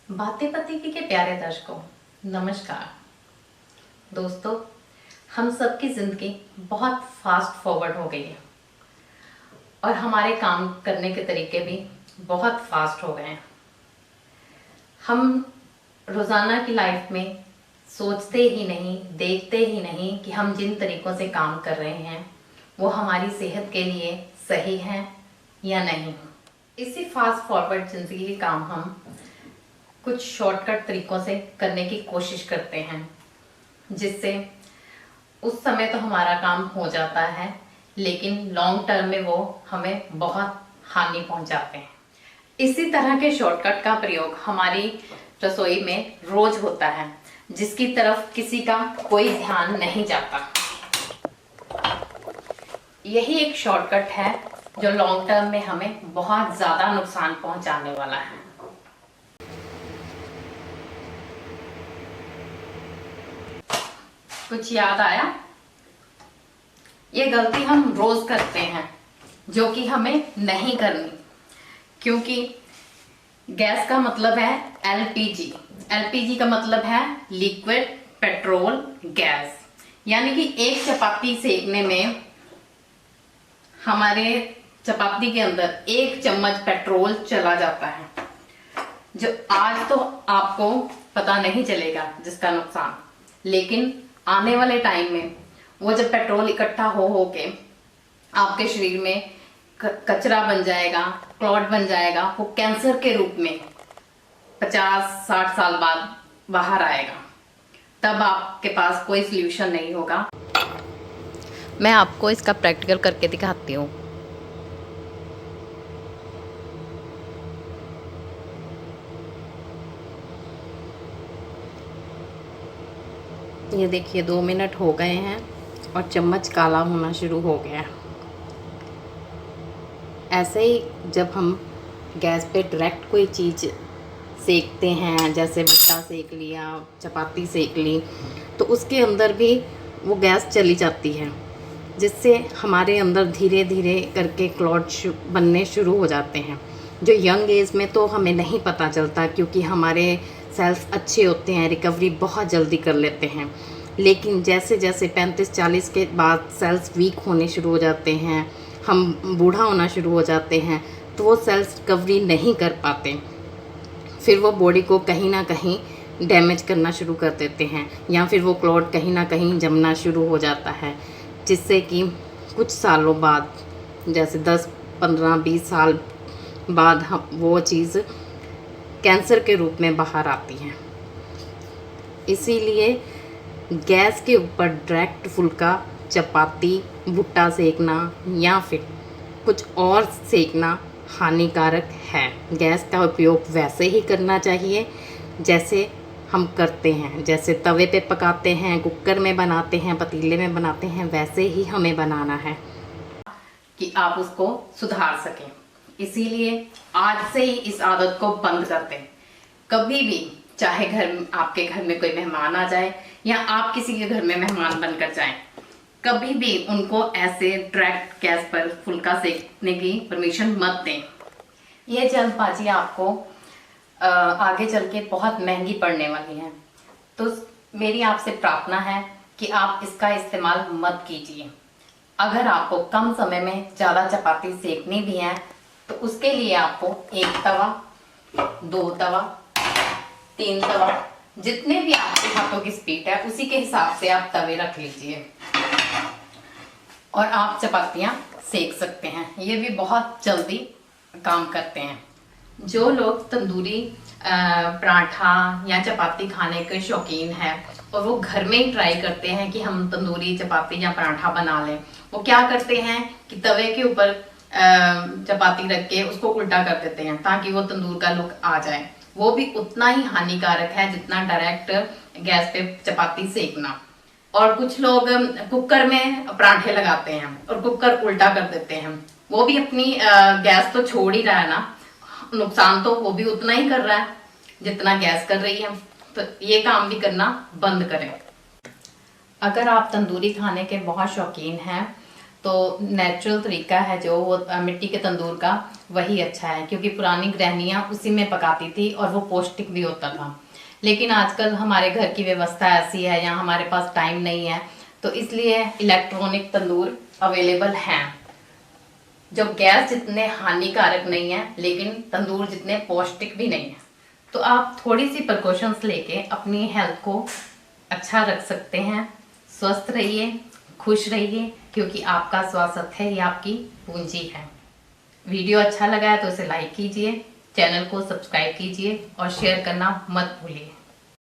बातें पति के प्यारे दर्शकों, नमस्कार। दोस्तों, हम सबकी ज़िंदगी बहुत फास्ट फॉरवर्ड हो गई है और हमारे काम करने के तरीके भी बहुत फास्ट हो गए हैं। हम रोज़ाना की लाइफ में सोचते ही नहीं, देखते ही नहीं कि हम जिन तरीक़ों से काम कर रहे हैं वो हमारी सेहत के लिए सही है या नहीं। इसी फास्ट फॉरवर्ड ज़िंदगी के काम हम कुछ शॉर्टकट तरीक़ों से करने की कोशिश करते हैं, जिससे उस समय तो हमारा काम हो जाता है, लेकिन लॉन्ग टर्म में वो हमें बहुत हानि पहुंचाते हैं। इसी तरह के शॉर्टकट का प्रयोग हमारी रसोई में रोज होता है, जिसकी तरफ किसी का कोई ध्यान नहीं जाता। यही एक शॉर्टकट है जो लॉन्ग टर्म में हमें बहुत ज़्यादा नुकसान पहुंचाने वाला है। कुछ याद आया? ये गलती हम रोज करते हैं, जो कि हमें नहीं करनी, क्योंकि गैस का मतलब है एलपीजी। एलपीजी का मतलब है लिक्विड पेट्रोल गैस, यानी कि एक चपाती सेकने में हमारे चपाती के अंदर 1 चम्मच पेट्रोल चला जाता है, जो आज तो आपको पता नहीं चलेगा जिसका नुकसान, लेकिन आने वाले टाइम में वो जब पेट्रोल इकट्ठा हो के आपके शरीर में कचरा बन जाएगा, क्लॉट बन जाएगा, वो कैंसर के रूप में 50-60 साल बाद बाहर आएगा। तब आपके पास कोई सल्यूशन नहीं होगा। मैं आपको इसका प्रैक्टिकल करके दिखाती हूँ। ये देखिए 2 मिनट हो गए हैं और चम्मच काला होना शुरू हो गया। ऐसे ही जब हम गैस पे डायरेक्ट कोई चीज़ सेकते हैं, जैसे भुट्टा सेक लिया, चपाती सेक ली, तो उसके अंदर भी वो गैस चली जाती है, जिससे हमारे अंदर धीरे धीरे करके क्लॉट बनने शुरू हो जाते हैं, जो यंग एज में तो हमें नहीं पता चलता, क्योंकि हमारे सेल्स अच्छे होते हैं, रिकवरी बहुत जल्दी कर लेते हैं। लेकिन जैसे जैसे 35-40 के बाद सेल्स वीक होने शुरू हो जाते हैं, हम बूढ़ा होना शुरू हो जाते हैं, तो वो सेल्स रिकवरी नहीं कर पाते। फिर वो बॉडी को कहीं ना कहीं डैमेज करना शुरू कर देते हैं, या फिर वो क्लॉट कहीं ना कहीं जमना शुरू हो जाता है, जिससे कि कुछ सालों बाद, जैसे 10-15-20 साल बाद हम वो चीज़ कैंसर के रूप में बाहर आती हैं। इसीलिए गैस के ऊपर डायरेक्ट फुल्का, चपाती, भुट्टा सेकना या फिर कुछ और सेकना हानिकारक है। गैस का उपयोग वैसे ही करना चाहिए जैसे हम करते हैं, जैसे तवे पे पकाते हैं, कुकर में बनाते हैं, पतीले में बनाते हैं, वैसे ही हमें बनाना है कि आप उसको सुधार सकें। इसीलिए आज से ही इस आदत को बंद कर दें। कभी भी, चाहे आपके घर में कोई मेहमान आ जाए या आप किसी के घर में मेहमान बनकर जाएं, कभी भी उनको ऐसे डायरेक्ट गैस पर फुल्का सेकने की परमिशन मत दें। ये जल्दबाजी आपको आगे चल के बहुत महंगी पड़ने वाली है। तो मेरी आपसे प्रार्थना है कि आप इसका इस्तेमाल मत कीजिए। अगर आपको कम समय में ज़्यादा चपाती सेकनी भी है, तो उसके लिए आपको 1 तवा, 2 तवा, 3 तवा, जितने भी आपके हाथों की स्पीड है उसी के हिसाब से आप तवे रख लीजिए और आप चपातियाँ सेक सकते हैं। ये भी बहुत जल्दी काम करते हैं। जो लोग तंदूरी पराठा या चपाती खाने के शौकीन हैं और वो घर में ही ट्राई करते हैं कि हम तंदूरी चपाती या पराठा बना लें, वो क्या करते हैं कि तवे के ऊपर चपाती रख के उसको उल्टा कर देते हैं ताकि वो तंदूर का लुक आ जाए। वो भी उतना ही हानिकारक है जितना डायरेक्ट गैस पे चपाती सेकना। और कुछ लोग कुकर में पराठे लगाते हैं और कुकर उल्टा कर देते हैं। वो भी अपनी गैस तो छोड़ ही रहा है ना, नुकसान तो वो भी उतना ही कर रहा है जितना गैस कर रही है। तो ये काम भी करना बंद करें। अगर आप तंदूरी खाने के बहुत शौकीन हैं तो नेचुरल तरीका है जो वो मिट्टी के तंदूर का, वही अच्छा है, क्योंकि पुरानी गृहणियाँ उसी में पकाती थी और वो पौष्टिक भी होता था। लेकिन आजकल हमारे घर की व्यवस्था ऐसी है या हमारे पास टाइम नहीं है, तो इसलिए इलेक्ट्रॉनिक तंदूर अवेलेबल हैं जो गैस जितने हानिकारक नहीं है लेकिन तंदूर जितने पौष्टिक भी नहीं है। तो आप थोड़ी सी प्रिकॉशंस लेके अपनी हेल्थ को अच्छा रख सकते हैं। स्वस्थ रहिए, खुश रहिए, क्योंकि आपका स्वास्थ्य है, ये आपकी पूंजी है। वीडियो अच्छा लगा है तो इसे लाइक कीजिए, चैनल को सब्सक्राइब कीजिए और शेयर करना मत भूलिए।